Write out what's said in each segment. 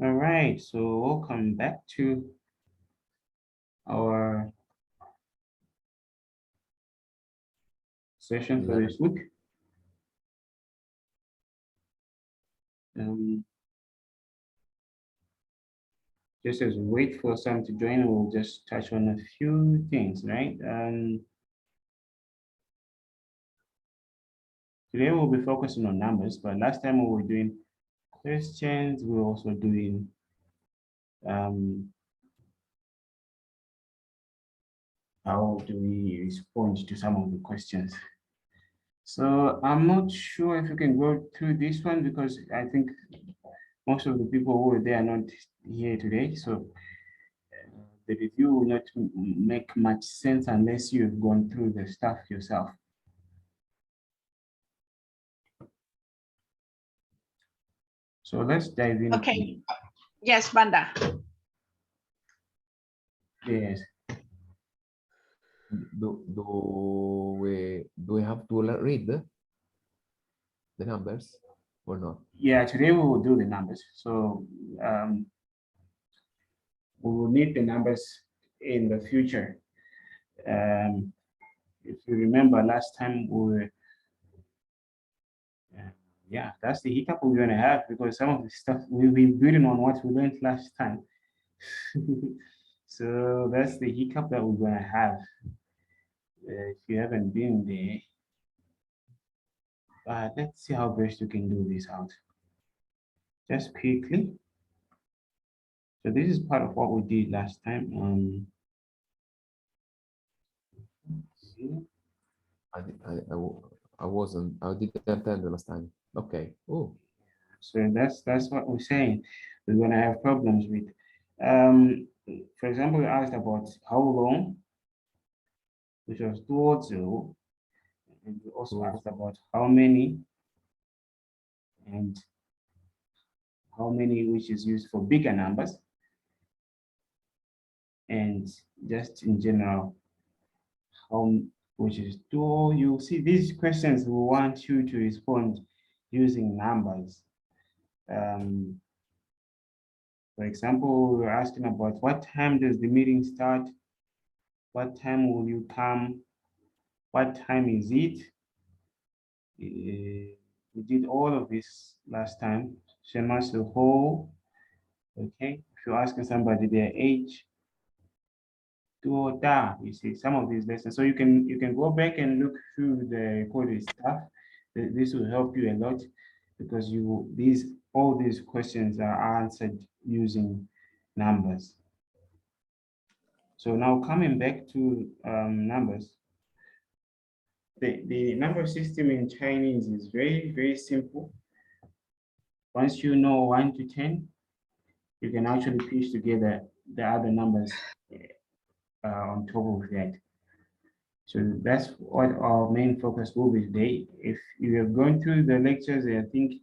All right, so welcome back to our session for this week. Just as we wait for some to join, we'll just touch on a few things, right? Today we'll be focusing on numbers, but last time we were doing questions, we were also doing how do we respond to some of the questions. So I'm not sure if you can go through this one because I think most of the people who were there are not here today. So the review will not make much sense unless you've gone through the stuff yourself. So let's dive in. Okay. Yes, Banda. Yes. Do we have to read the numbers or not? Yeah, today we will do the numbers. So we will need the numbers in the future. If you remember last time we were, yeah, that's the hiccup we're going to have because some of the stuff we'll be building on what we learned last time. So that's the hiccup that we're going to have. If you haven't been there, but let's see how best we can do this out. Just quickly. So this is part of what we did last time. I wasn't. I didn't attend the last time. Okay. Oh. So that's what we're saying. We're gonna have problems with. For example, we asked about how long, which was towards 0, and we also asked about how many, and how many, which is used for bigger numbers, and just in general, how, which is 2. You see these questions, we want you to respond using numbers. For example, we're asking about what time does the meeting start? What time will you come? What time is it? We did all of this last time. Shemas the whole. Okay. If you're asking somebody their age, you see some of these lessons. So you can go back and look through the recorded stuff. This will help you a lot because all these questions are answered using numbers. So now coming back to numbers, the number system in Chinese is very, very simple. Once you know 1 to 10, you can actually piece together the other numbers on top of that. So that's what our main focus will be today. If you have gone through the lectures, I think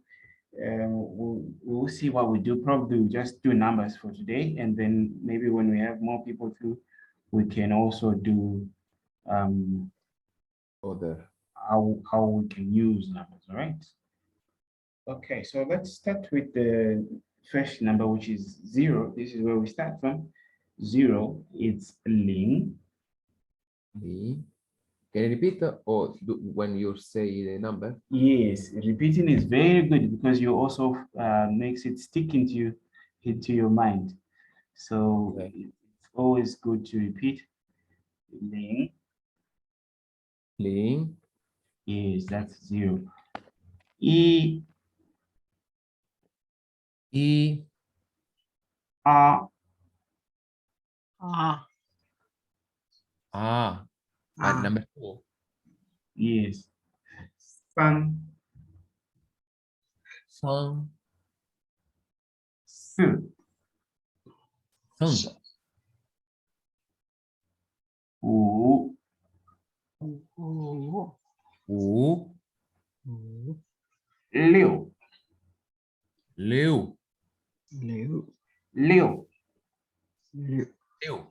we'll see what we do. Probably we'll just do numbers for today, and then maybe when we have more people through, we can also do how we can use numbers. All right. Okay, so let's start with the first number, which is 0. This is where we start from. 0, it's Ling. Can you repeat or when you say the number? Yes, repeating is very good because you also makes it stick into your mind. So it's always good to repeat. Ling. Ling. Yes, that's 0. E. E. R. Number 4. Yes. San. San. Su. San. Wu. Wu. Liu. Liu. Liu. Liu.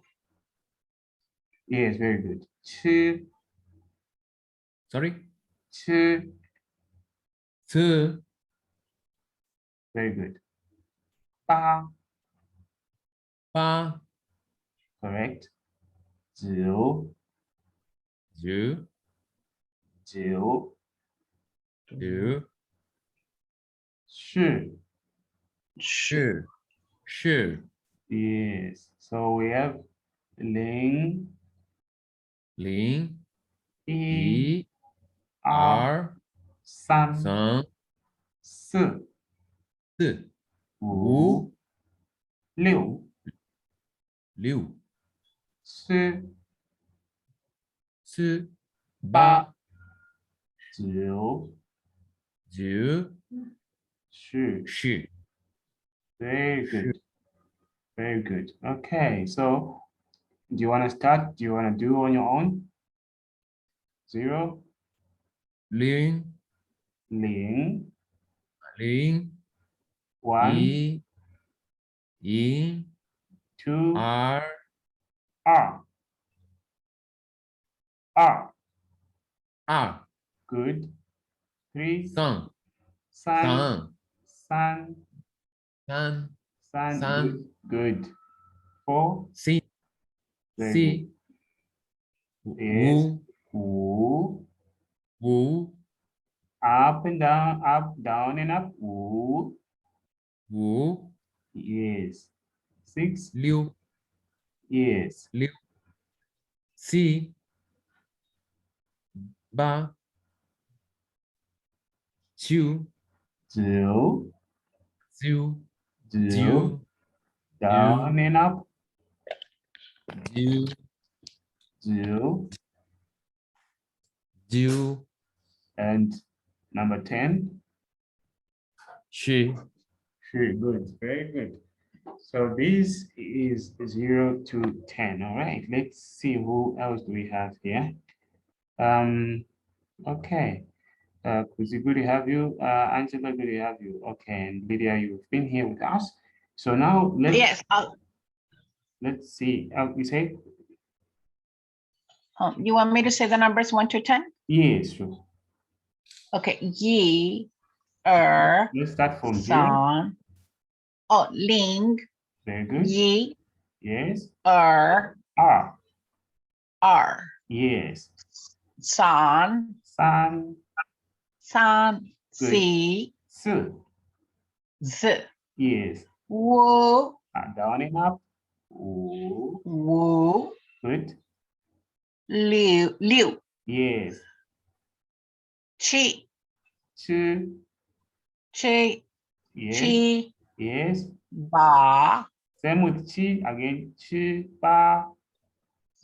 Yes, very good. Chi. Sorry? Chi. Two. Very good. 八 8 correct 九 9 九 9是 10 10 yes so we have 零 0一1二2三3四4五六6七 7 八 8九 9十 10 very good very good okay so do you want to start do you want to do on your own 0 0零 0 1 1 2 2二二 2 good 3 3三 3三 3 三 good good 4 4 very 4 good yes 5 五 5 up down and up 五 5 yes 6 6 yes 6 7 8 9 九 10 九 10 down and up 10九 10 and number 10 10 sure good very good so this is 0 to 10 all right let's see who else do we have here okay Kuzi, good to have you Angela, good to have you okay and Lydia, you've been here with us so now Yes. let's see we say You want me to say the numbers 1 to 10? yes sure Okay. Yi, er, let's start from 0 san. Oh, ling, very good yi, yes er, R er, yes san, san san, good si, si zi, yes wu, down and up Wu. wu, Good liu, liu, yes chi, chi chi, yes chi, yes ba, same with chi again chi ba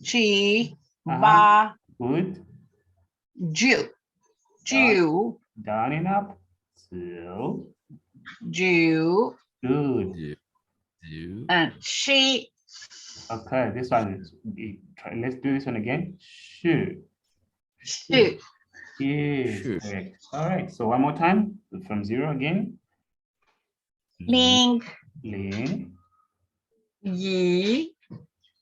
chi, Uh-huh. ba, good ju, ju, down and up so ju, good 10 and she. okay this one is let's do this one again shu Shu, yes Shu. correct all right so one more time from 0 again ling, ling yi,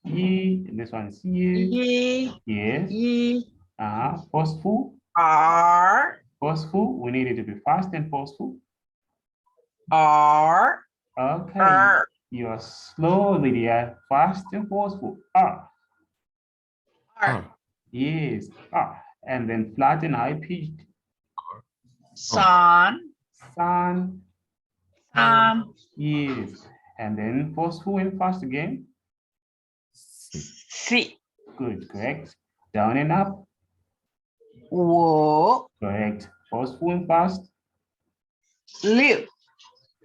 yi this one is yi yi, yes yi, forceful r, forceful we need it to be fast and forceful r, okay r, you are slow Lydia fast and forceful ah r, yes and then flat and high pitched san, san san, yes and then forceful and fast again si, good correct down and up wu, correct forceful and fast liu,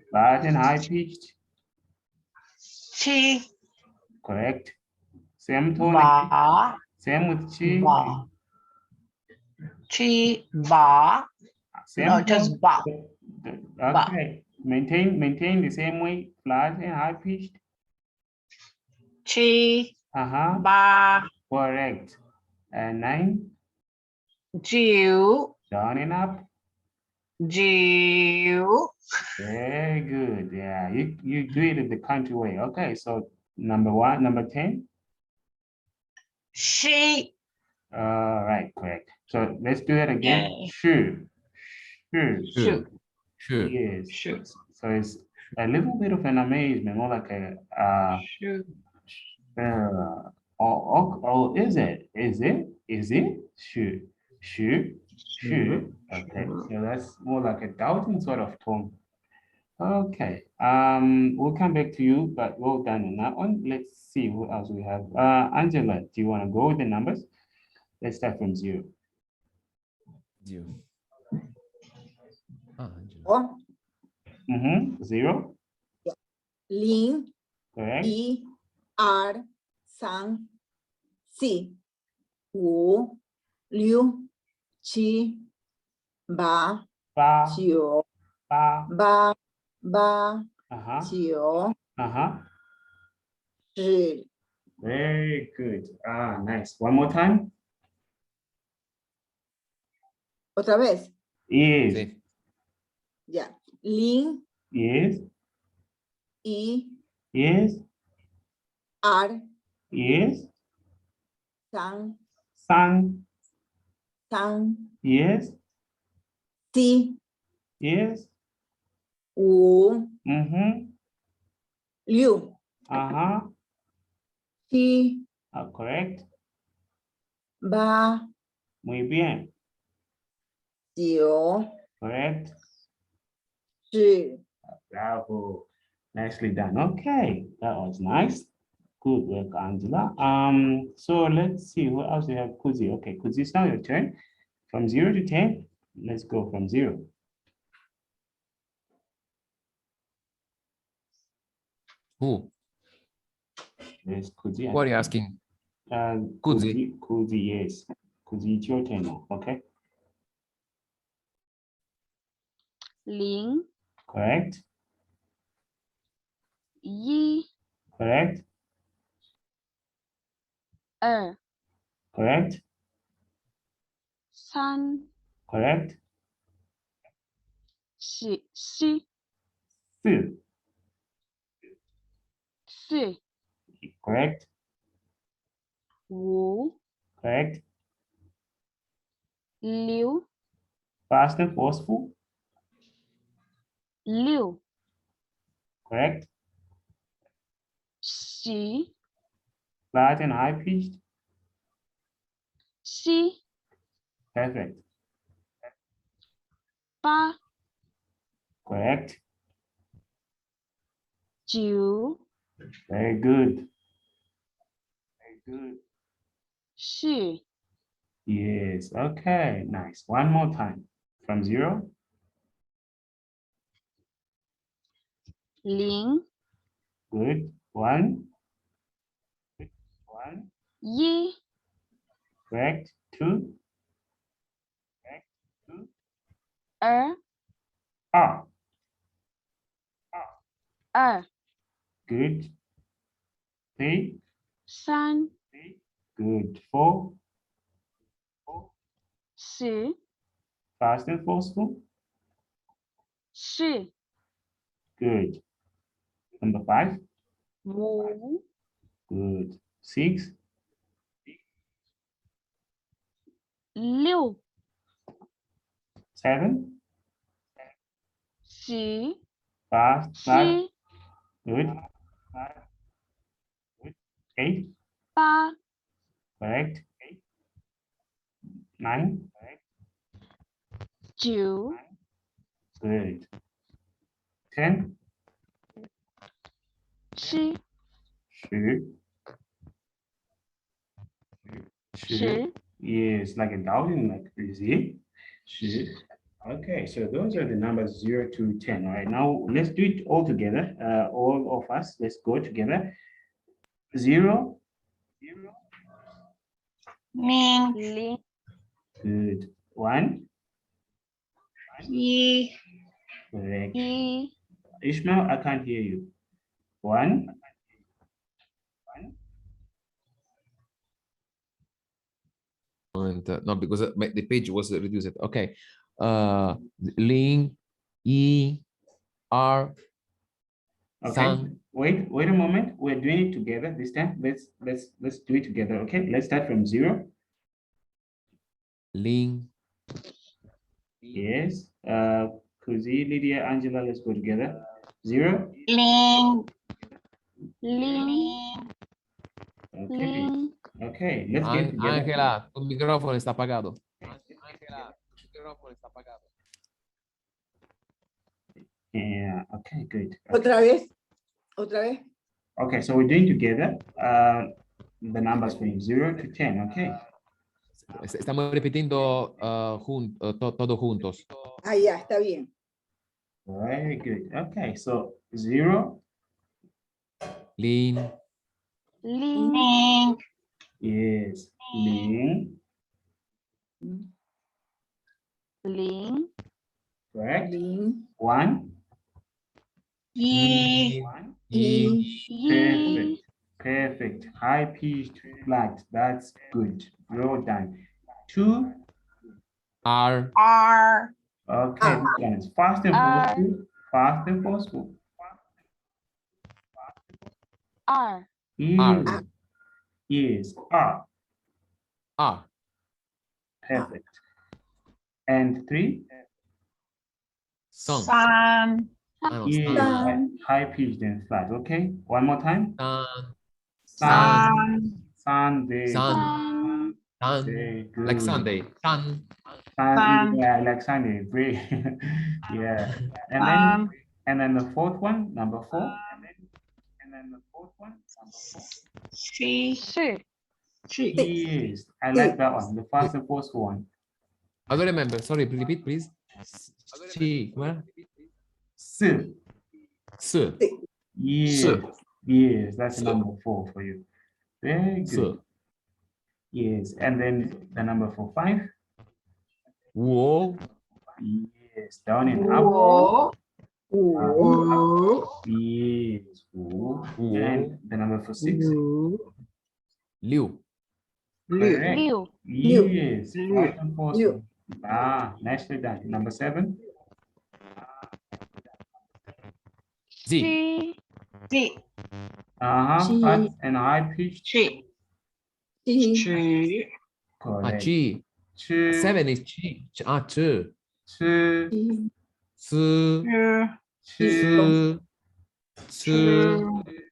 flat and high pitched chi, correct same tone again. ba, Same with chi ba, chi, ba, same no, tone. just ba, Okay maintain the same way flat and high pitched chi, uh-huh ba, correct and 9 ju, down and up ju, very good yeah you do it the country way okay so number 10 she, all right correct so let's do that again Yay. shu shu shu, Shu. yes shu, so it's a little bit of an amazement, more like a or is it? Is it? Is it? Should. Should. Should. Okay. So that's more like a doubting sort of tone. Okay. We'll come back to you, but well done on that one. Let's see who else we have. Angela, do you want to go with the numbers? Let's start from 0. You. Ah, Angela. 我 0. 零 Correct. 一二三四五六七八 Ba. 九 Ba. 八八 Uh-huh. 九 Uh-huh. 十 Very good. Nice. One more time. otra vez Is. Sí. ya 零 Is. 一 Is. 二 Is. 三 Sun. 三 Is. 四 Is. 五 六 Uh-huh. 七 Correct. 八 Muy bien. 九 Correct. 十 Bravo. Nicely done. Okay. That was nice. Good work, Angela. So let's see what else we have. Kuzi. Okay, Kuzi, it's now your turn. From 0 to 10. Let's go from 0. Who? Yes, Kuzi. What are you asking? Kuzi. Kuzi, yes. Kuzi, it's your turn now. Okay. 零 Correct. 一 Correct. 二 Correct. 三 Correct. 四 4. 四 Correct. 五 Correct. 六 Fast and forceful. 六 Correct. 七 Flat and high pitched. 七 Perfect. 八 Correct. 九 Very good. Very good. 十 Yes. Okay. Nice. One more time. From 0. 零 Good. 1. 1. 一 Correct. 2. Correct. 2. 二 Up. 二 Good. 3. 三 Good. 4. 四 Fast and forceful. 四 Good. Number 5. 五 Good. 6. 六 7. 七 Fast. 七 Good. 8. 八 Correct. 9. 九 Good. 10. 十 10. 十 Yes, like a doubting, like you see. 10. Okay, so those are the numbers 0 to 10. All right, now let's do it all together. All of us, let's go together. 0. 零 Good. 1. 一 Correct. 一 Ishmael, I can't hear you. 1. And no, because the page was reduced. Okay. Ling, E, R, Okay. Sang. Wait a moment. We're doing it together this time. Let's do it together. Okay. Let's start from 0. Ling, Yes. Kuzi, Lydia, Angela, let's go together. 0. Ling. Ling. Okay. Ling. Okay, let's get together. Ángela, tu micrófono está apagado. Yeah, okay, good. Otra vez. Otra vez. Okay, so we're doing together the numbers from 0 to 10, okay? Estamos repitiendo todos juntos. Ah, ya, está bien. Very good. Okay, so 0 Lin, Ling. Ling. is Ling, Mm, Ling. correct? Lin, 1, Yi. Yi, perfect, perfect. High pitched flat, that's good. Well done. 2, R, R. okay, this one is fast and forceful, fast and forceful. R. Is R, R, perfect. And 3, Son, San. no, is San, high pitched and flat, okay? One more time. San, San. Sunday. San, San, Very like good. Sunday, San, Sun. Yeah, like Sunday. Great. Yeah. And then the fourth one, number 4. She. Shi. Yes, I like that one. The fast and forceful one. I don't remember, sorry, repeat please. She, where? S. S, Yes. Yes, that's number 4 for you. Very S, good. Yes. And then the number 5. Wo, Yes. Down and up. Wo. Wu, Yes. Wo. Wo. And the number 6. Liu, Correct. Liu. Yes. Liu. Fast and forceful. Ah, nicely done. Number 7. Z, Shi. Ji. Chi. Fast and high pitched. Chi. Chi, Chi. Correct. Chi, Chi. 7 is Chi, Chi, Chi. Chi, S, Chi.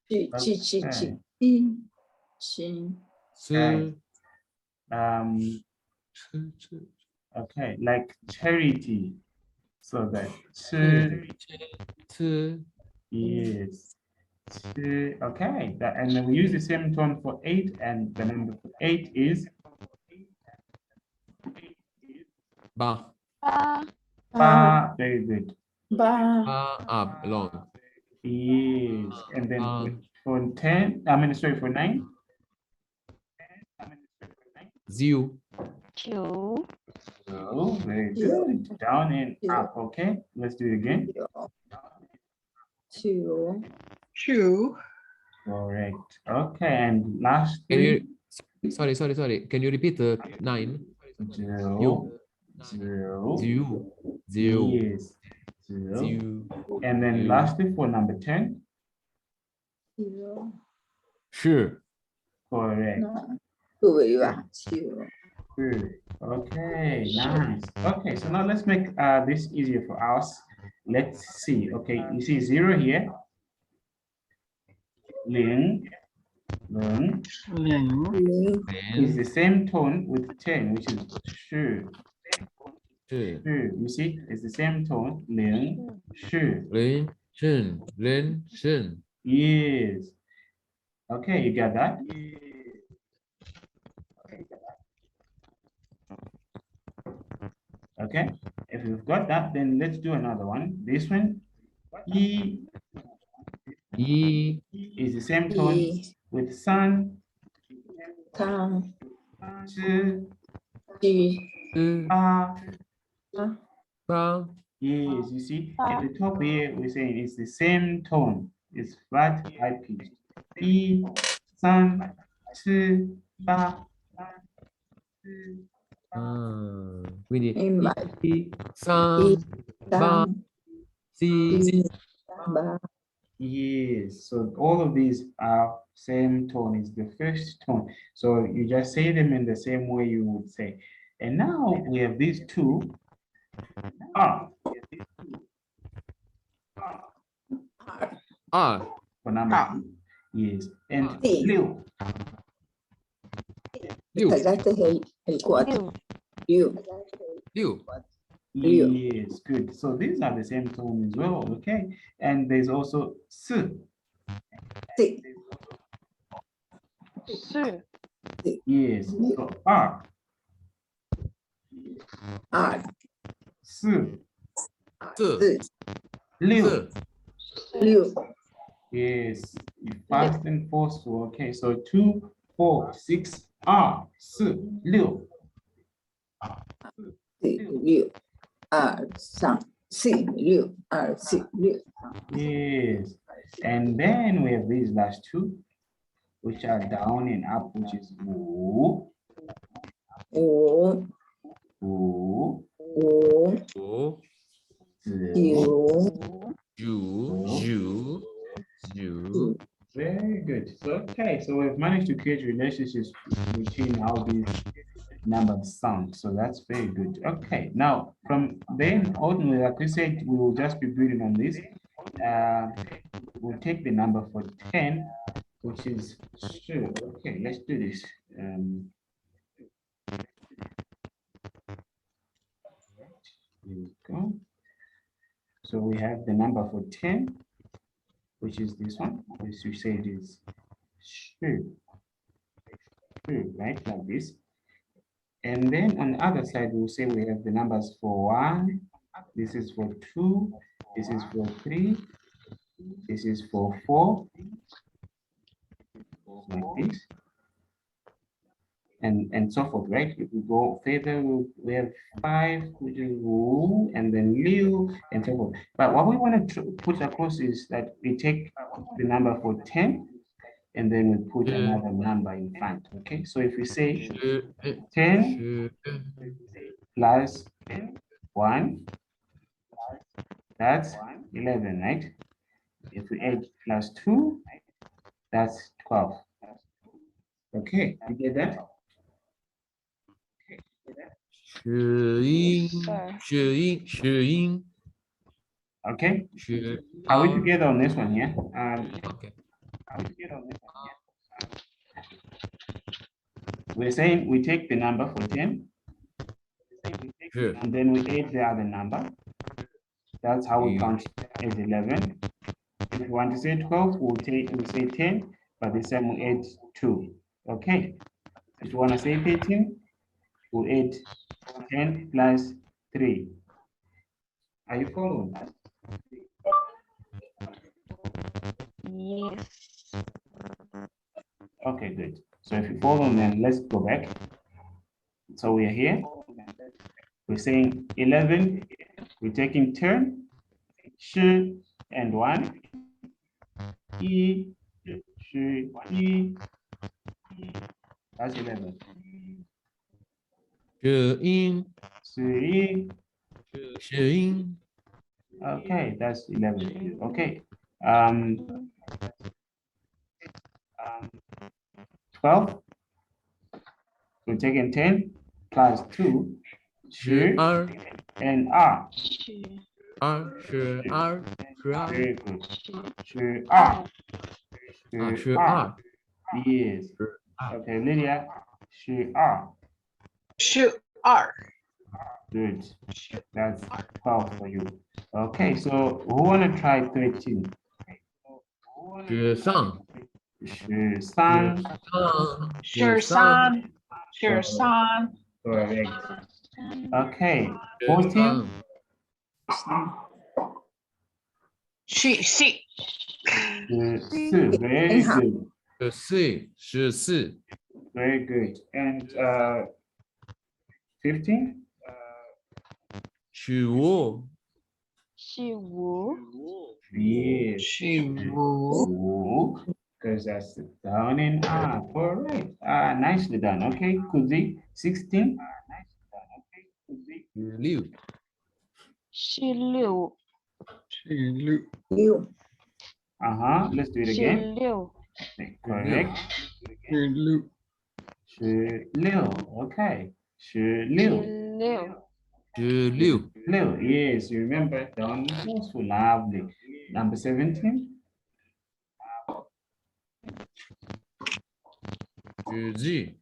S, Chi, Chi, Chi, Okay. Chi, Chi, S, Right. Okay, like charity. So that T, is okay. That, and then we use the same tone for 8, and the number for 8 is Ba, Ba. ba. Very good. Ba, Ba, long. Yes, and then for 10, sorry, for 9. Ziu, Chu. Oh, very good. Down and up. Okay, let's do it again. Chiu, Chu. Correct. Okay, and last Can you, 3. sorry. Can you repeat the 9? 0, 0. Ziu, Ziu, Yes. 0. Ziu, And then Ziu. lastly for number 10. Chiu, Shi, Correct. no, 对吧？Chiu, Good. Okay, nice. Okay, so now let's make this easier for us. Let's see. Okay, you see 0 here. Ling, Leng Ling. Lin, is the Ren, same tone with 10, which is Shi. Shi, You see, it's the same tone. Ling, Shi. Ren, Shen, Ren, Shen. Yes. Okay, you got that? Okay, if you've got that, then let's do another one. This one, E Yi, is the same tone Yi, with sun, Tang, Zhi, Shi, Ji, Ba. Ba, Yes, you see, at the top here, we're saying it's the same tone. It's flat, high pitched. E, sun, Zhi, Ba. quindi Ima, I, San, I, Ba, Tang, Si, Ji, Ba, Yes, so all of these are same tone, is the first tone. So you just say them in the same way you would say. And now we have these two. R. R. For number R. two. Yes. And D. 六. 六 thật ra tôi thấy của六 you 六 Yes, good. So these are the same tone as well, okay? And there's also 四. Sì.四 Yes. So R. R 四. 四 4 六. 四 6 Yes. Fast and forceful. Okay. So 2, 4, 6, R. 四, 六. 4 6 2 3 4 6 2 4 6 Yes. And then we have these last two, which are down and up, which is 五, 5 五, 5 五 9 九九 Very good. So, okay, so we've managed to create relationships between how these numbers sound. So that's very good. Okay, now from then on, like we said, we will just be building on this. We'll take the number for 10, which is sure. Okay, let's do this. Here we go. So we have the number for 10, which is this one, which we said is sure, right, like this. And then on the other side, we'll say we have the numbers for 1, this is for 2, this is for 3, this is for 4, like this. And so forth, right? If we go further, we have 5, which is Wu, and then Liu, and so forth. But what we want to put across is that we take the number for 10, and then we put another number in front, okay? So if we say 10 plus 1, that's 11, right? If we add plus 2, that's 12. Okay, you get that? 十音 Okay, 十 are we together on this one, yeah? Okay. We're saying we take the number for 10, 是 and then we add the other number. That's how we count as 11. If we want to say 12, we'll say 10, but this time we add 2. Okay. If you want to say 13, we'll add 10 plus 3. Are you following? yes Okay, good. So if you follow, then let's go back. So we are here. We're saying 11. We're taking turn. Shi and 1. Yi, shi, yi. That's 11. 十音 Shi, 十音 okay, that's 11. Okay. 12. We're taking 10 plus 2. 十 Shi 二 and R. 十二 Very good. 十 Shi, R. 十 R. 二 Yes. 十二 Okay, Lydia. Shi, R. 12 R. Good. That's 12 for you. Okay, so who want to try 13? 十三 Shi, San. 13 13 Correct. Okay, 14. 14 Shi, Si. Very good. 十四 Very good. And 15? 十五十五 Yes. 15 Because that's down and up. All right. Nicely done. Okay, Kuzi. 16. 十六十六 6 Let's do it 十 again. 六 Correct. 十六. Okay. 十十六. 六16 Blue, yes, you remember that one was so lovely. Number 17. 17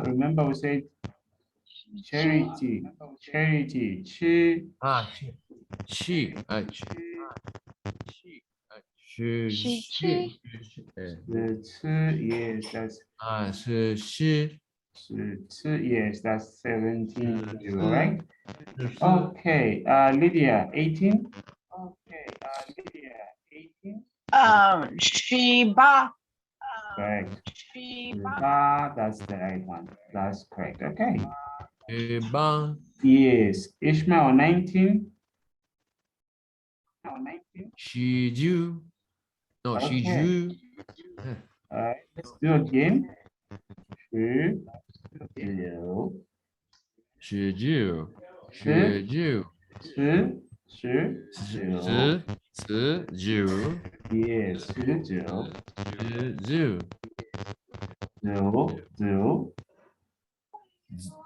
Remember we said charity, charity, chi, 7 17 the chi, yes, that's 24 yes, that's 17, Mm. all right? Okay, Lydia, 18. Okay, Lydia, 18. Sheba. Correct. Sheba. That's the right one. That's correct. Okay. 17 Yes. Ishmael, 19. 10 no Okay. 10 Let's do it again. 十九 19 十 19 十九 19 Yes. 十九 19 九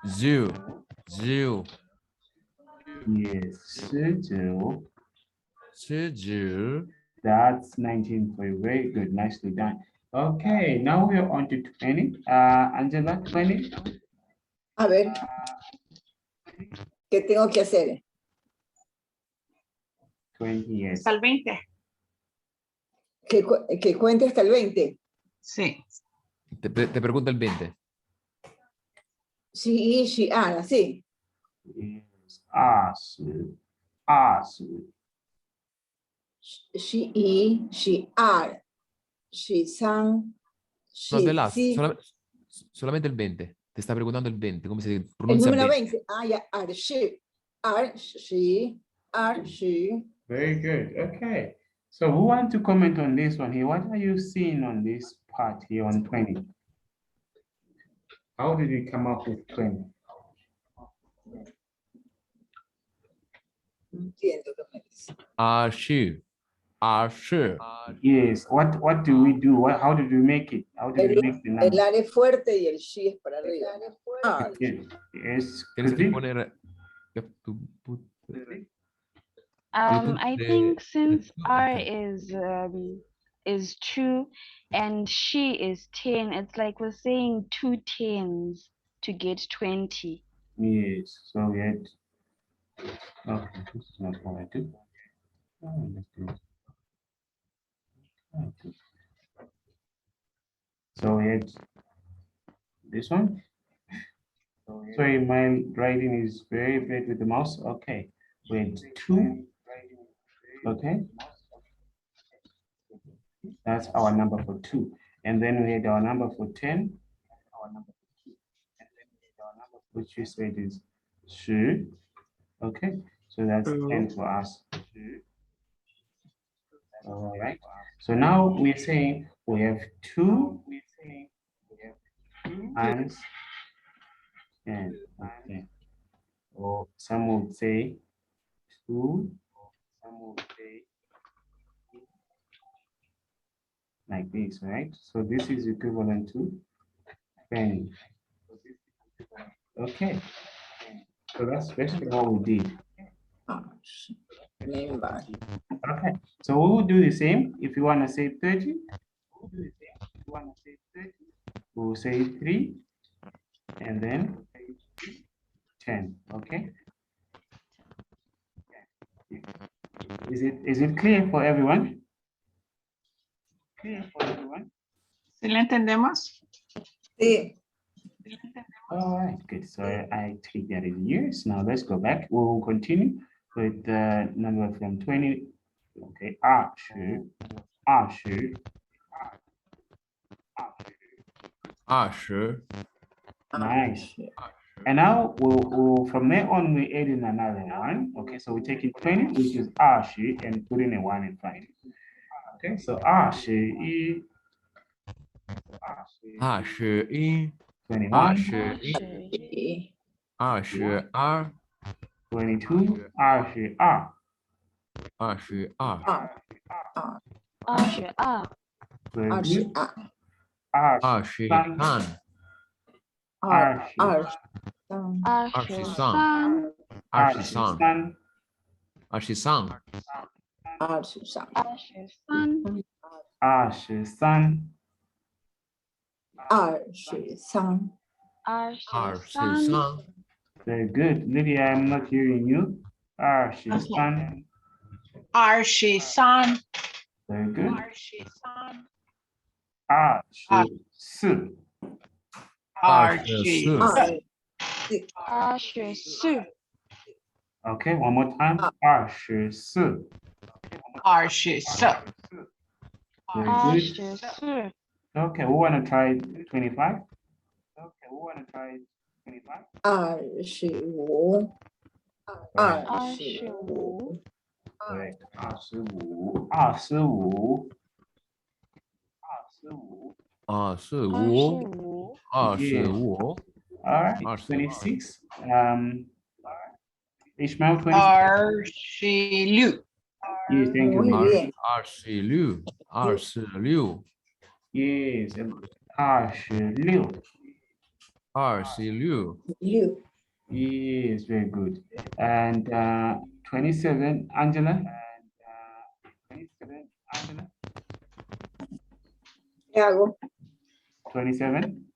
0 0 Yes. 十九 19 That's 19 for you. Very good. Nicely done. Okay, now we're on to 20. Angela, 20. A ver, ¿qué tengo que hacer? 20, yes. Hasta el 20. Que cuente hasta el 20. Sí. te pregunta el 20 Sí, sí, así. Yes. 20 20 she, are, she, san, no de she, las sí. solamente el 20 te está preguntando el 20 cómo se El pronuncia número 20 20. Ya, are, she, are, she. Very good. Okay. So who want to comment on this one here? What are you seeing on this part here on 20? How did you come up with 20? No entiendo qué me dice. are she Yes. What do we do? How did we make it? How did we make the El number? are es fuerte y el she es para arriba. Are. Yes. tienes que Could poner you have to put I think since R okay. is 2 and she is 10, it's like we're saying 2 10s to get 20. Yes. So we had. Okay, this is not what I do. Oh, let's do it. Okay. So we had this one. Sorry, my writing is very bad with the mouse. Okay, we had 2. Okay, that's our number for 2. And then we had our number for 10, which we said is 10. Okay, so that's 10 for us. All right. So now we're saying we have 2 times 10. Okay. Or some would say 2. Like this, right? So this is equivalent to 20. Okay. So that's basically what we did. Remember. Okay. So we will do the same. If you want to say 30, we'll say 3 and then 10. Okay. Is it clear for everyone? ¿Sí le entendemos? Sí. All right, good. So I take that as yes. Now let's go back. We will continue with the number from 20. Okay, 20 Nice. And now we'll from there on we add in another one. Okay, so we're taking 20, which is 20, and putting a 1 in front. Okay, so 20 21 21, Y 22 22, 22, are, 22 Very are, good. are. 23二十三，二十三，二十三，二十三，二十三，二十三，二十三，二二十十三，三， Very good. Lydia, I'm not hearing you. 二十三 23 Very good. 23二十四二十四，二二十四， Okay, one more time. 二十四24 Very 二 good. 十四， Okay, we want to try 25. 二十五，二二十十五，五， Correct. 25. 25. 二十二十五，五，二十五， All right. 26. Ishmael, 26. 26 Yes, thank you. 母 Lydia. 语二十六，二十六， Yes, 26. 二十六，六， Yes, very good. And 27, Angela. Chiaro, 27.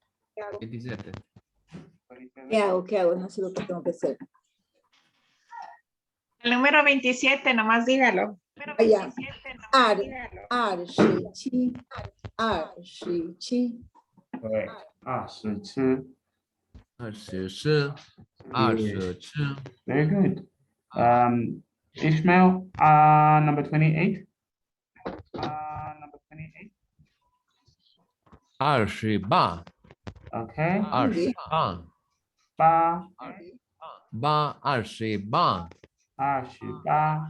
27, chiaro, no sé lo que tengo que hacer. El número 27, nomás dígalo. Allá, 27, 27, Correct. 27. 二十四，二十七， Very good. Ishmael, number 28. 二十八， Okay. 二十八， 八八，二十八， 28.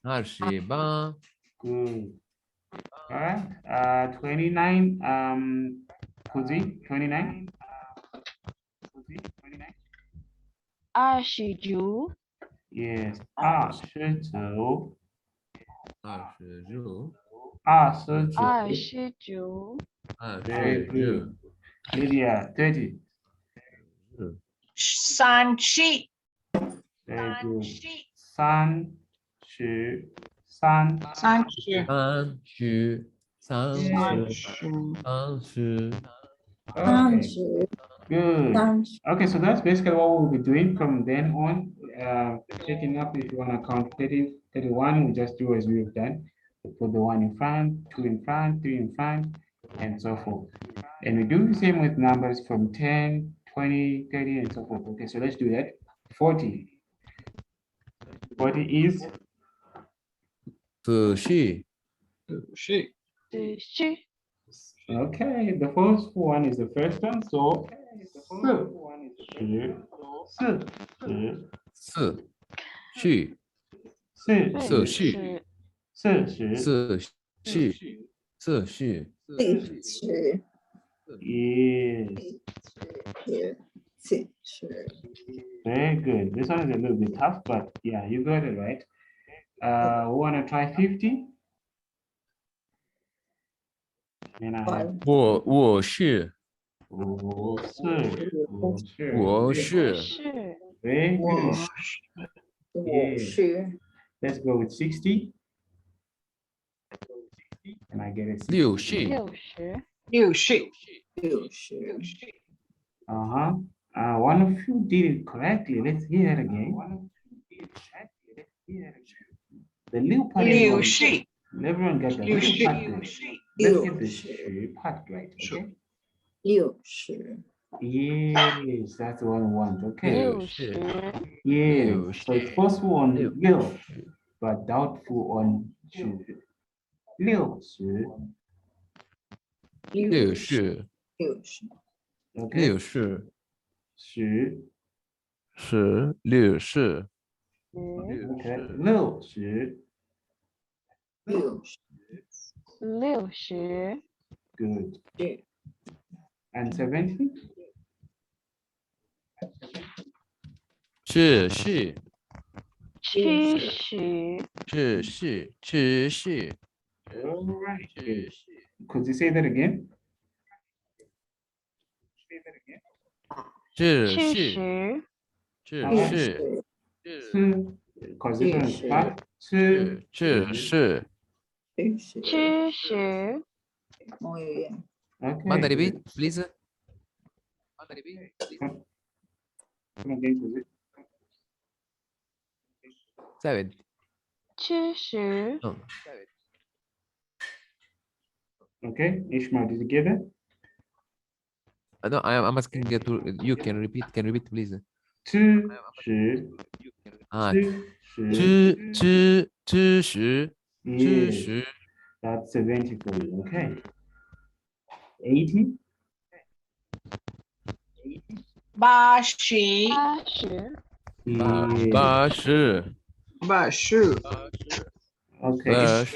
二十八， Good. All right. 29. Kuzi, 29. 二十九， Yes. 29. 二十九，二十九， 二十九， Very good. Lydia, 30. 37 Very good. 三十三. 30 三十，三十， 30 三十， Okay. 30, Good. 30, Okay, so that's basically what we'll be doing from then on. Checking up if you want to count 30, 31, we just do as we've done. We put the 1 in front, 2 in front, 3 in front, and so forth. And we do the same with numbers from 10, 20, 30, and so forth. Okay, so let's do that. 40. 40 is 仔细， 仔细， okay. The first one is the first one, so 四，细，四仔细，是四十仔细，仔细， 40, Yes, 40. very good. This one is a little bit tough, but yeah, you got it right. We want to try 50. And I have 我是，我是我是，是 very good. 50, Let's go with 60. Can I get it? 六十， 60， 60, Uh-huh. One of you did it correctly. Let's hear it again. The little part. 60 Everyone get the little part right. Let's get the 十 part right. Okay. 60, Yes, that's what we want. Okay. 60， Yes. So it's forceful on 六 but doubtful on 十. 60. 六十， 60, Okay. 六十，十. 十，六十， Okay. 60. 60, 60， Good. Yeah. And 70? 秩序， 70， 秩序，秩序， All right. Good. Could you say that again? 知识知知识是 because this one is flat. 知识 知识 Muy bien. Okay. Manda repeat, good. please. Come again, please. 7. 知识 No. Okay, Ishmael, did you get it? No, I'm asking you to you can repeat please. 知识 Ah, 知识知识 Yes, that's 70 for you. Okay. 80. 80. 八十 Yes. 80. Okay.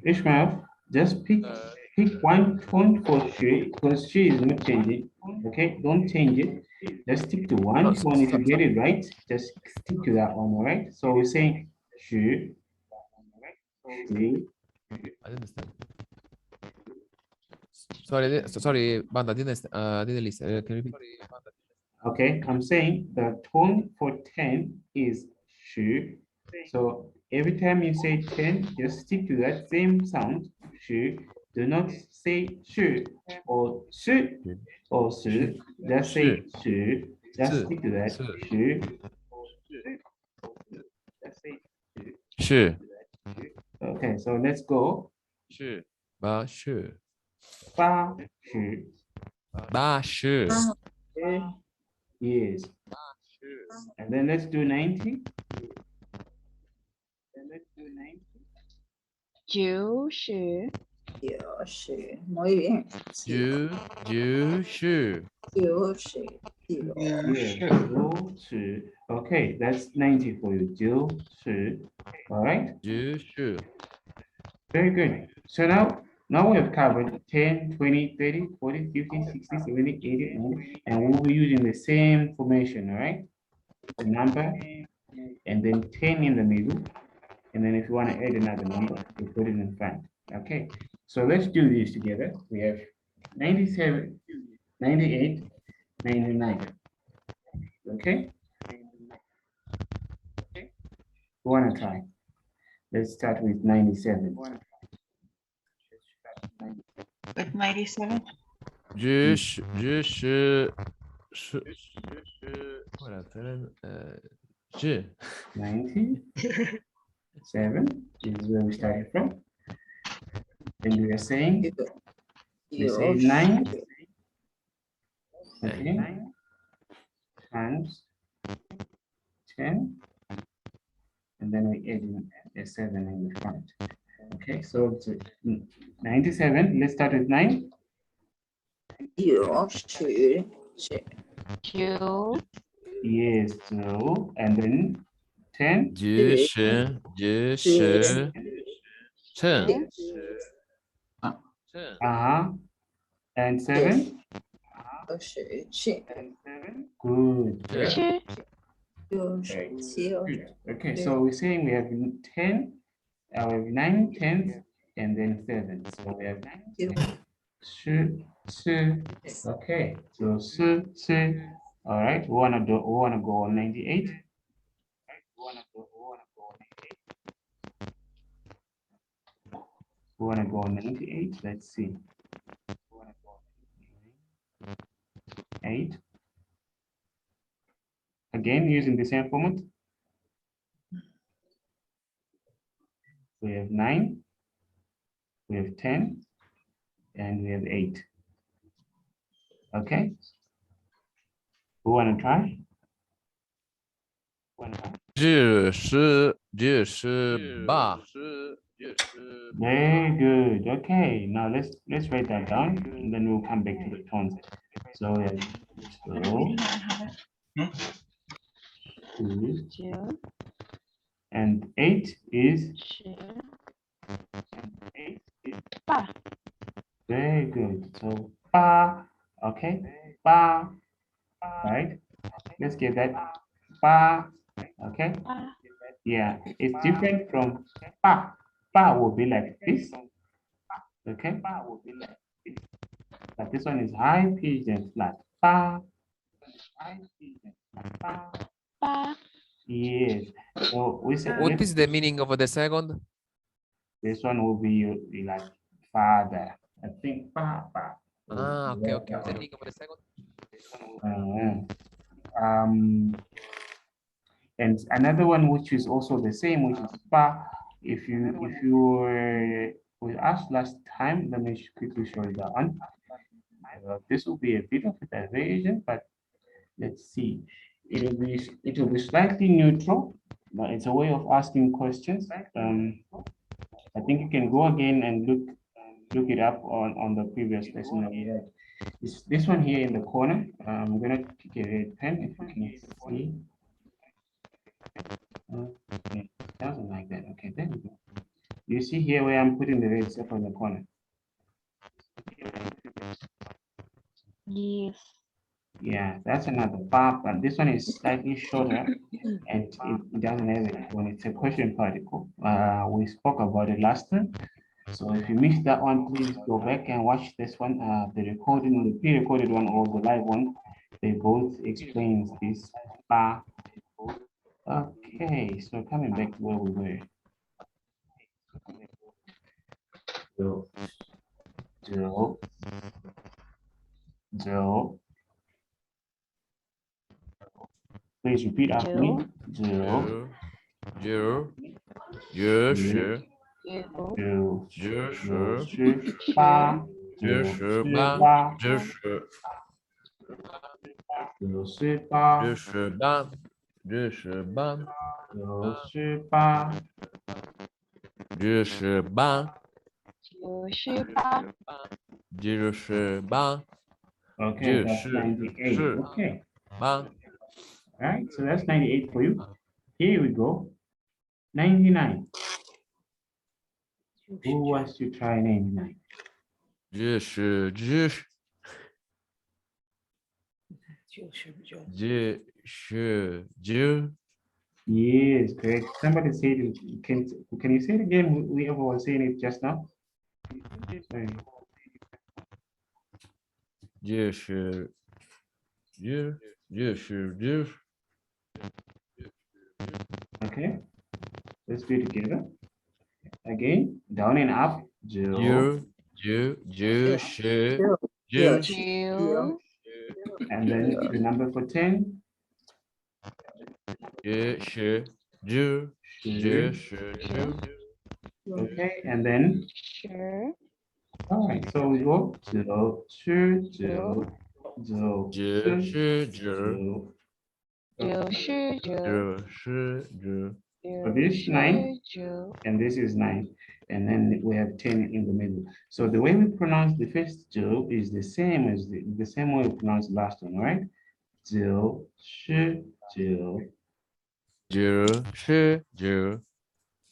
Ishmael, just pick one tone for she because she is not changing. Okay, don't change it. Just stick to one tone. If you get it right, just stick to that one. All right. So we're saying she. I didn't understand. Sorry, Banda, didn't listen. Can you repeat? Okay, I'm saying the tone for 10 is she. So every time you say 10, just stick to that same sound, she. Do not say she or she or she. Just say she. Just stick to that. She. Shi. Okay, so let's go. Ba shi. Ba, she. Ba shi. Yes. And then let's do 90.九十 Muy bien. Ju shi. 90. Yeah, okay, that's 90 for you. 90. All right. Ju shi. Very good. So now we have covered 10, 20, 30, 40, 50, 60, 70, 80, 90, and we'll be using the same formation, all right? The number, and then 10 in the middle, and then if you want to add another number, you put it in front. Okay, so let's do this together. We have 97, 98, 99. Okay? We want to try. Let's start with 97. With 97. Ju shi. Ju shi. Voilà, Ju. 97 is where we started from. And we are saying, we say 9, okay, times 10, and then we add in a 7 in the front. Okay, so it's 97. Let's start with 9. 90.九 Yes, so, and then 10. Ju shi. Ju shi. Chen. And 7. 97. Good.七 Good. Okay, so we're saying we have 10, we have 9 tenths, and then 7. So we have 十, okay, so 十. All right, we wanna go on 98. We wanna go on 98. Let's see. 8. Again, using the same format. We have 9, we have 10, and we have 8. Okay. Who wanna try? Ju shi. Ju shi ba. Very good. Okay, now let's write that down, and then we'll come back to the tones. So we have 2, 2, 九 and 8 is 十八 very good. So ba, okay, ba, right? Let's get that ba, okay. 八 Yeah, it's different from ba. Ba will be like this, okay. But this one is high pitched and flat. Ba, Ba. Yes. So we said What is the meaning of the second? this one will be like father. I think papa. Ah, okay, okay. What's the meaning of the second? And another one which is also the same, which is pa. If you were asked last time, let me quickly show you that one. This will be a bit of a diversion, but let's see. It will be slightly neutral, but it's a way of asking questions. I think you can go again and look it up on the previous lesson that you had. It's this one here in the corner. I'm gonna get a pen if you can see. Okay, doesn't like that. Okay, there we go. You see here where I'm putting the red circle in the corner. Yes. Yeah, that's another part, but this one is slightly shorter and it doesn't have it when it's a question particle. We spoke about it last time. So if you missed that one, please go back and watch this one, the recording, the pre-recorded one or the live one. They both explains this. Okay, so coming back to where we were. So, zero, zero. Please repeat after me. Zero, Zero. Zero. Zero. zero, zero, Zero. ba, zero, Zero. Ba. ba, Zero. zero, ba, Zero. Ba. Zero. Ba. zero, ba. Zero. Ba. 98. Zero. Ba. Okay, that's 98. Zero. Okay, Ba. all right, so that's 98 for you. Here we go. 99. Who wants to try 99? Zero. Zero. Zero. Yes, correct. Somebody said it. Can you say it again? Whoever was saying it just now. Sorry. Zero. Zero. Zero. Okay, let's do it together. Again, down and up. Zero. Zero. Zero. Zero. Zero. Zero. And then the number for 10. Zero. Zero. Sure. Zero. Okay, and then, Sure. all right, so we go 0, 2, 0, 0, 2, 0. Okay, so this 9 and this is 9. And then we have 10 in the middle. So the way we pronounce the first 0 is the same as the same way we pronounce the last one, all right? 0, 2, 0.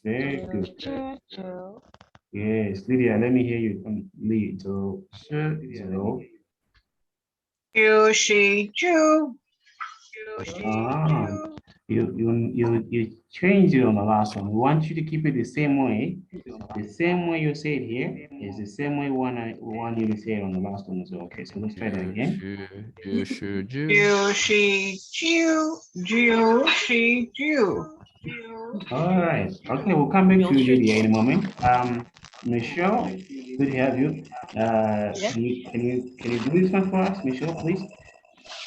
Very good. Yes, Lydia, let me hear you. Lead. 0, 2, 0. You, she, you. Ah, you changed it on the last one. We want you to keep it the same way. The same way you say it here is the same way we want you to say it on the last one as well. Okay, so let's try that again. You, she, you. You, she, you. All right. Okay, we'll come back to you, Lydia, in a moment. Michelle, good to have you. Can you do this one for us, Michelle, please?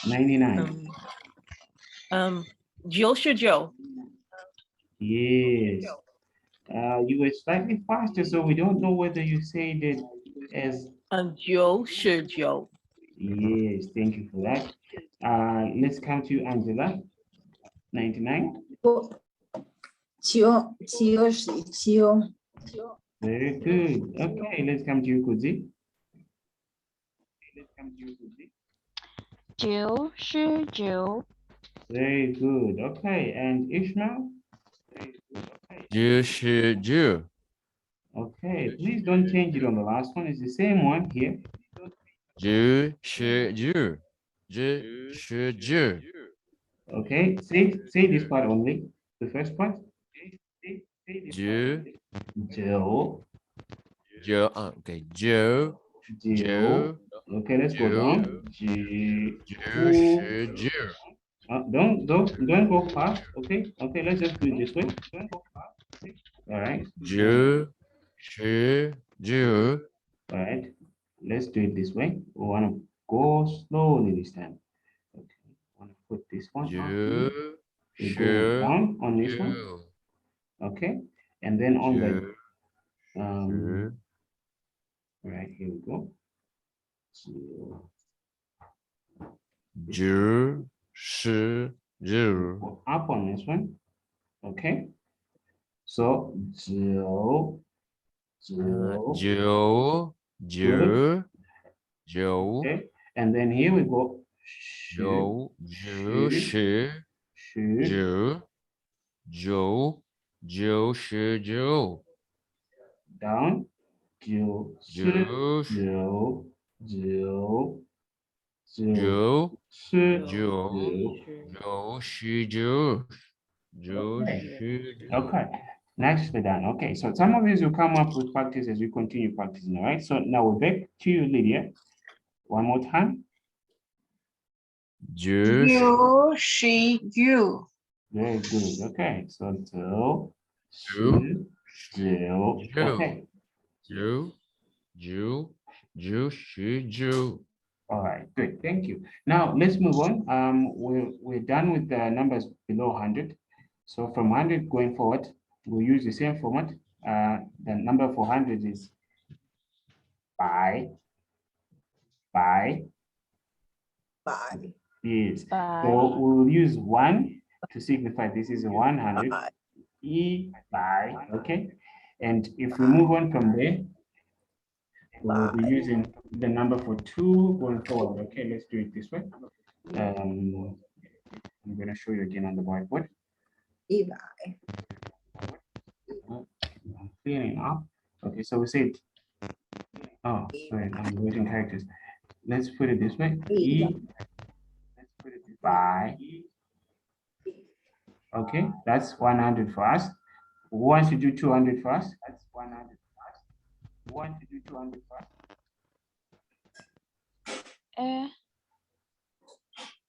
99. Joe should Joe. Yes. You were slightly faster, so we don't know whether you said it as Joe should Joe. yes. Thank you for that. Let's come to Angela. 99. Chiyo, chiyo, chiyo. Very good. Okay, let's come to you, Kuzi. Jill, shi, Jill. Very good. Okay, and Ishmael. Okay, please don't change it on the last one. It's the same one here. Okay, say this part only. The first part. Jill. Okay, Joe. Jill. Okay, let's go down. Don't go fast. Okay, let's just do it this way. All right. All right. Let's do it this way. We want to go slowly this time. Okay. I want to put this one up here. We go down on this one. Okay. And then on the all right, here we go. Go up on this one. Okay. So 9 okay. And then here we go. 10 down. Okay, nicely done. Okay, so some of these will come up with practice as we continue practicing, all right? So now we're back to you, Lydia. One more time. You, she, you. Very good. Okay, so 9 10 okay. All right, good. Thank you. Now let's move on. We're done with the numbers below 100. So from 100 going forward, we'll use the same format. The number for 100 is by. Bye. Yes. Bye. So we'll use 1 to signify this is 100. Bye. By. Okay. And if we move on from there, we'll be using the number for 2 going forward. Okay, let's do it this way. I'm going to show you again on the whiteboard. Bye. I'm cleaning up. Okay, so we said, oh, sorry, I'm losing characters. Let's put it this way. By. Okay, that's 100 for us. Who wants to do 200 for us? That's 100 for us. Who wants to do 200 for us?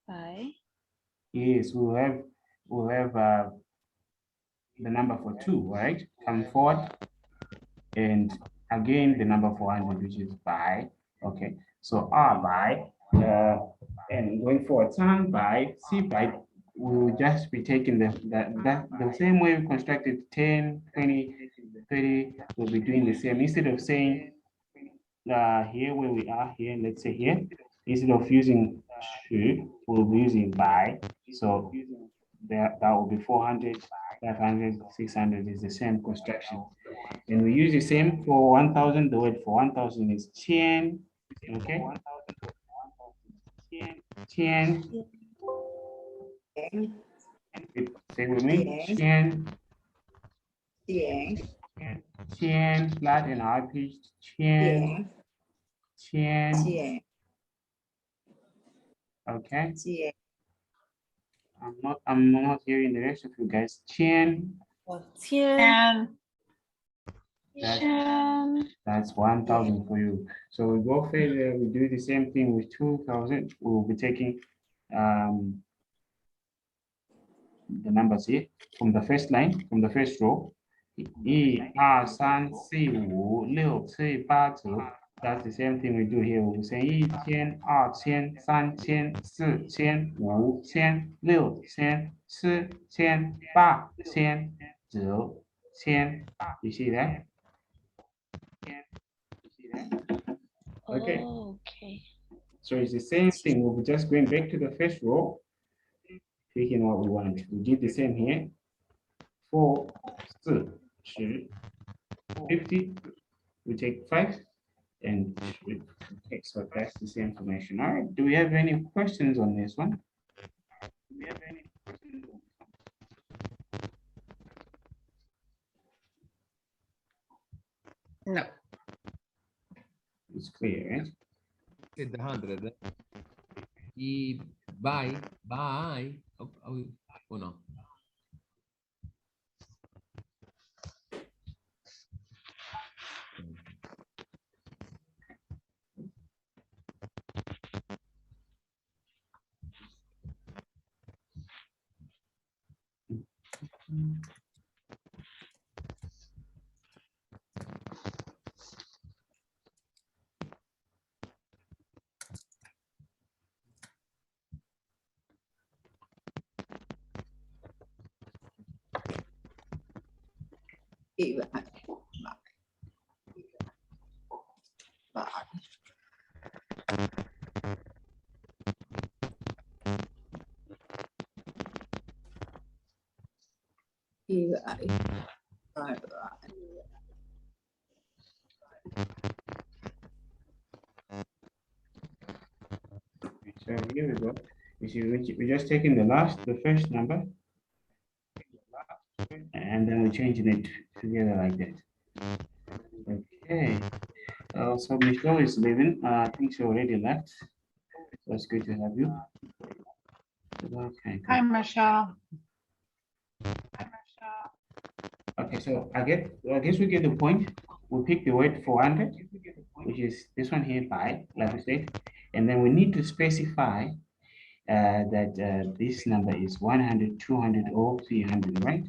Bye. Yes, we'll have the number for 2, right? Come forward. And again, the number 400, which is by. Okay, so R by, and going forward, sun by, C by, we'll just be taking the same way we constructed 10, 20, 30, we'll be doing the same. Instead of saying here where we are here, let's say here, instead of using 2, we'll be using by. So that will be 400, 500, 600 is the same construction. And we use the same for 1000. The word for 1000 is 10. Okay. 10. Say with me. 10. 10. Flat and high pitched. 10. 10. Okay. I'm not hearing the rest of you guys. 10. 10. That's 1000 for you. So we go further, we do the same thing with 2000. We'll be taking the numbers here from the first line, from the first row. 1 2 3 4 5 6 7 8 9 That's the same thing we do here. We say 1000 2000 3000 4000 5000 6000 7000 8000 9000 You see that? Okay. Okay. So it's the same thing. We'll be just going back to the first row, picking what we want. We did the same here. 4 4 10 50. We take 5 and okay, so that's the same information. All right. Do we have any questions on this one? Do we have any questions? No. It's clear, right? Said the 100. Bye. Oh no. 7, 7. So here we go. You see, we're just taking the first number, and then we're changing it together like that. Okay. So Michelle is leaving. I think she already left. So it's good to have you. Okay. Hi, Good. Michelle. Okay. So I guess we get the point. We pick the word 400, which is this one here, by, like we said, and then we need to specify that this number is 100, 200, or 300, right?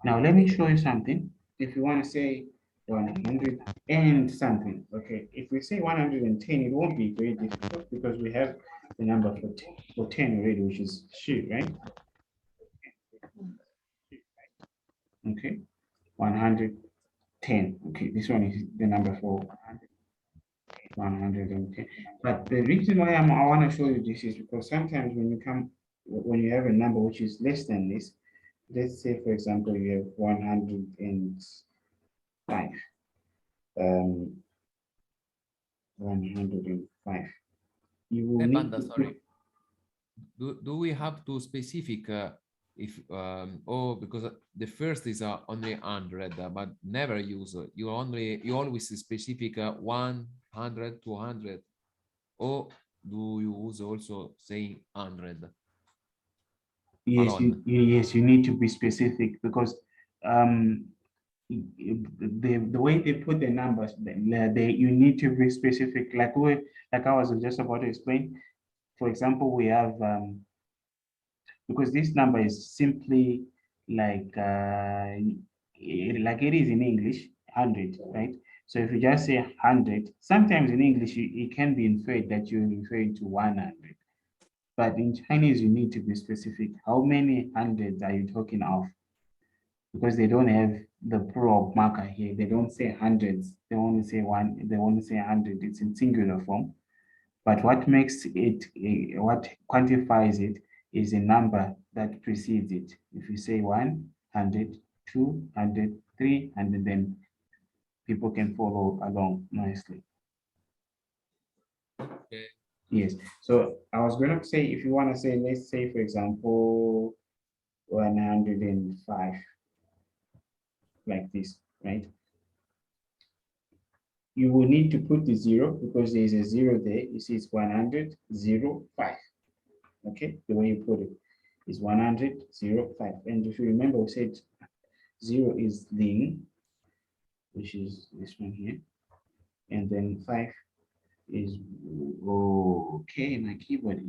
Now, let me show you something. If you want to say 100 and something, okay, if we say 110, it won't be very difficult because we have the number for 10 already, which is she, right? Okay, 110. Okay, this one is the number for 110. But the reason why I want to show you this is because sometimes when you have a number which is less than this, let's say, for example, you have 105. 105. You will Hey, need Panda, to sorry. put, Do we have to specific if because the first is only 100, but never use you always specific 100, 200, or do you use also saying 100 yes, alone? yes, you need to be specific because the way they put the numbers, you need to be specific. Like I was just about to explain. For example, we have because this number is simply like like it is in English, 100, right? So if you just say 100, sometimes in English it can be inferred that you're referring to 100. But in Chinese, you need to be specific. How many hundreds are you talking of? Because they don't have the plural marker here. They don't say hundreds. They only say one. They only say 100. It's in singular form. But what makes it, what quantifies it is a number that precedes it. If you say 100, 200, 300, then people can follow along nicely. Okay. Yes. So I was going to say, if you want to say, let's say, for example, 105, like this, right? You will need to put the 0 because there is a 0 there. You see it's 100, 0, 5. Okay, the way you put it is 100, 0, 5. And if you remember, we said 0 is Ling, which is this one here. And then 5 is, okay, my keyboard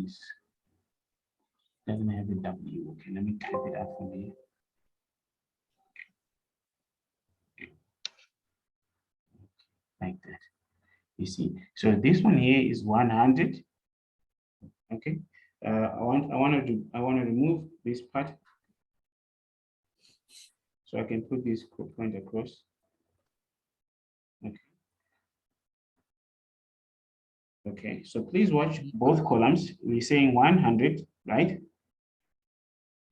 doesn't have a W. Okay, let me type it out for me. Like that. You see, so this one here is 100. Okay, I want to remove this part so I can put this point across. Okay. Okay, so please watch both columns. We're saying 100, right?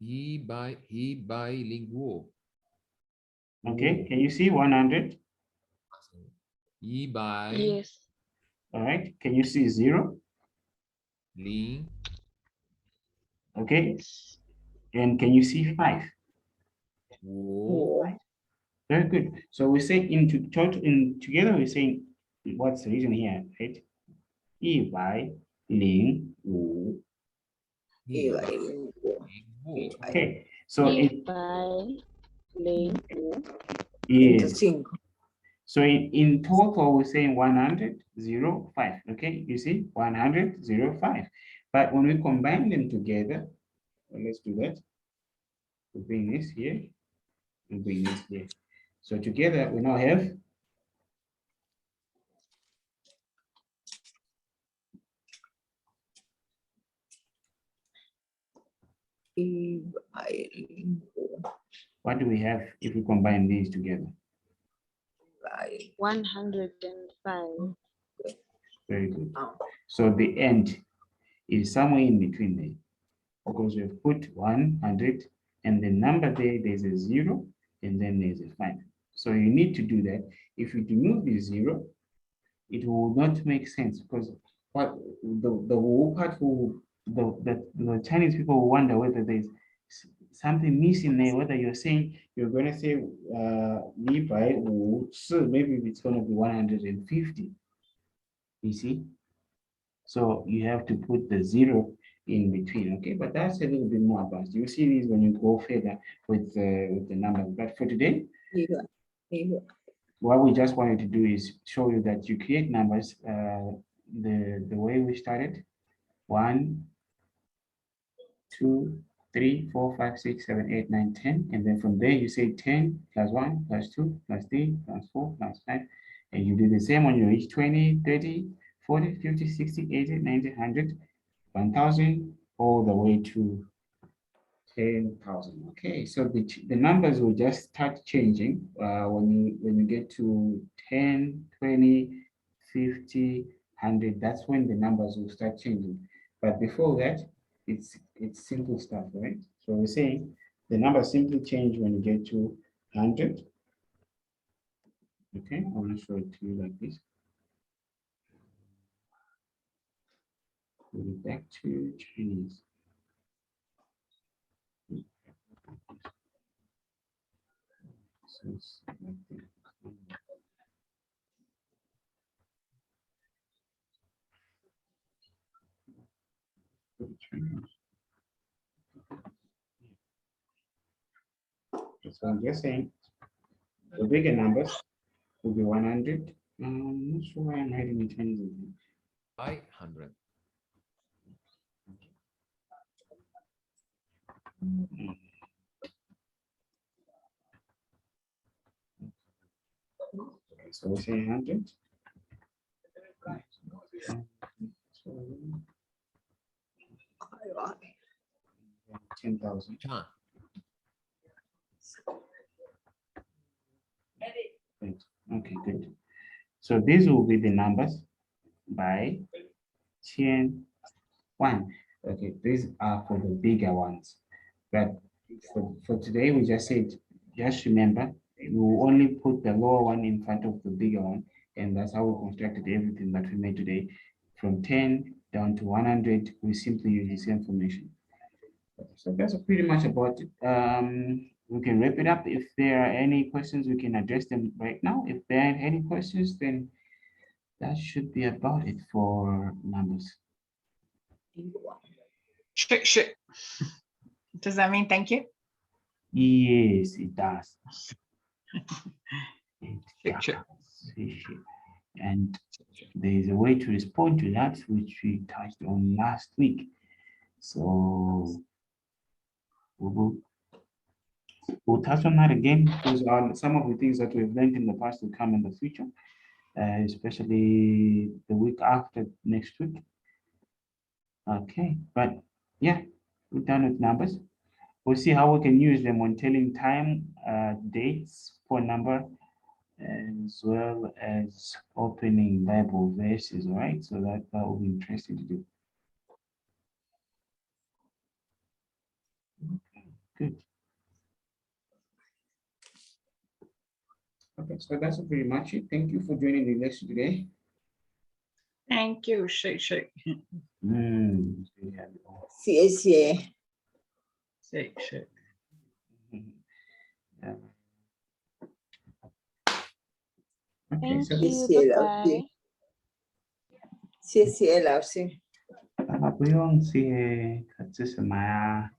He bilingual. Okay, can you see 100? He by Yes. All right, can you see 0? ling. Okay, Yes. and can you see 5? Wo. Very good. So we say together we're saying what's the reason here, right? 105. 105. Okay, so it By Lane. is. So in total, we're saying 100, 0, 5. Okay, you see 100, 0, 5. But when we combine them together, well, let's do that. We bring this here, we bring this here. So together we now have what do we have if we combine these together? Right. 105. Very good. Oh. So the end is somewhere in between there, because we've put 100 and the number there's a 0 and then there's a 5. So you need to do that. If you remove the 0, it will not make sense, because what the whole part will the Chinese people will wonder whether there's something missing there, whether you're saying you're going to say maybe it's going to be 150. You see, so you have to put the 0 in between. Okay, but that's a little bit more advanced. You see these when you go further with the numbers. But for today, what we just wanted to do is show you that you create numbers the way we started: 1, 2, 3, 4, 5, 6, 7, 8, 9, 10, and then from there you say 10 plus 1 plus 2 plus 3 plus 4 plus 5, and you do the same when you reach 20, 30, 40, 50, 60, 80, 90, 100, 1000, all the way to 10,000. Okay, so the numbers will just start changing when you get to 10, 20, 50, 100. That's when the numbers will start changing. But before that, it's simple stuff, right? So we're saying the numbers simply change when you get to 100. Okay, I want to show it to you like this. Go back to Chinese. So it's like this. So I'm just saying the bigger numbers will be 100. I'm not sure why I'm writing in Chinese. 500. Okay, so we say 100. So 10,000. Chan. Okay, good. So these will be the numbers by 1. Okay, these are for the bigger ones. But for today, we just said, just remember, we will only put the lower one in front of the bigger one. And that's how we constructed everything that we made today. From 10 down to 100, we simply use the same formation. So that's pretty much about it. We can wrap it up. If there are any questions, we can address them right now. If there aren't any questions, then that should be about it for numbers. Sure. Does that mean thank you? Yes, it does. Sure. And there is a way to respond to that, which we touched on last week. So we'll touch on that again, because some of the things that we've learned in the past will come in the future, especially the week after next week. Okay, but yeah, we're done with numbers. We'll see how we can use them when telling time, dates, phone number, as well as opening Bible verses, all right? So that will be interesting to do. Okay, good. Okay, so that's pretty much it. Thank you for joining the lesson today. Thank you. Sure. Yeah. 谢谢。 Sure. Yeah. Okay, Thank so you. 谢谢老师 Bye-bye. 谢谢老师。不用谢，可这什么呀？